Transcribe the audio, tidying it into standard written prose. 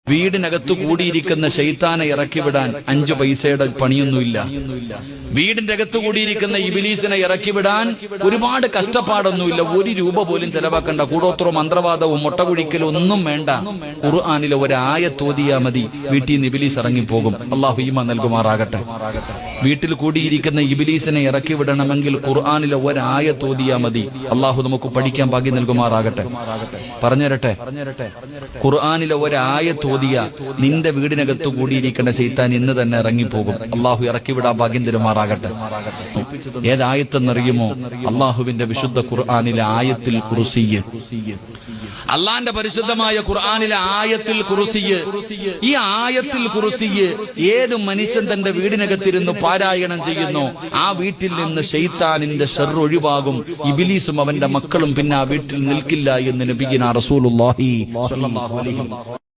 വീടിനകത്ത് കൂടിയിരിക്കുന്ന ശൈത്താനെ ഇറക്കിവിടാൻ 5 പൈസയുടെ പണിയൊന്നുമില്ല. വീടിന്റെ അകത്ത് കൂടിയിരിക്കുന്ന ഇബിലീസിനെ ഇറക്കിവിടാൻ ഒരുപാട് കഷ്ടപ്പാടൊന്നുമില്ല. 1 രൂപ പോലും ചെലവാക്കണ്ട. കൂടോത്രവും മന്ത്രവാദവും മുട്ടകുഴിക്കലും ഒന്നും വേണ്ട. ഖുർആനിലെ ഒരായത്ത് ഓതിയാ മതി, വീട്ടിൽ നിന്ന് ഇബിലീസ് ഇറങ്ങിപ്പോകും. അള്ളാഹു ഈമാൻ നൽകുമാറാകട്ടെ. വീട്ടിൽ കൂടിയിരിക്കുന്ന ഇബിലീസിനെ ഇറക്കിവിടണമെങ്കിൽ ഖുർആനിലെ ഒരായത്ത് ഓതിയാ മതി. അള്ളാഹു നമുക്ക് പഠിക്കാൻ ഭാഗ്യം നൽകുമാറാകട്ടെ. പറഞ്ഞുതരട്ടെ, ഖുർആനിലെ ഒരായത്ത് ഓതിയ നിന്റെ വീടിനകത്ത് കൂടിയിരിക്കുന്ന ശൈത്താൻ ഇന്ന് തന്നെ ഇറങ്ങിപ്പോകും. അള്ളാഹു ഇറക്കിവിടാൻ ഭാഗ്യം തരുമാറാകട്ടെ. ഏതായത്തെന്നറിയുമോ? അള്ളാഹുവിന്റെ വിശുദ്ധ ഖുർആനിലെ ആയത്തുൽ കുർസിയ്യ്. അള്ളാന്റെ പരിശുദ്ധമായ ഖുർആനിലെ ആയത്തുൽ കുർസിയ്യ്. ഈ ആയത്തുൽ കുർസിയ്യ് ഏത് മനുഷ്യൻ തന്റെ വീടിനകത്തിരുന്ന് പാരായണം ചെയ്യുന്നോ ആ വീട്ടിൽ നിന്ന് ശൈത്താനിന്റെ ശർറ് ഒഴിവാകും. ഇബ്ലീസും അവന്റെ മക്കളും പിന്നെ ആ വീട്ടിൽ നിൽക്കില്ല എന്ന് നബിയുനാ റസൂലുള്ളാഹി സ്വല്ലല്ലാഹു അലൈഹി വസല്ലം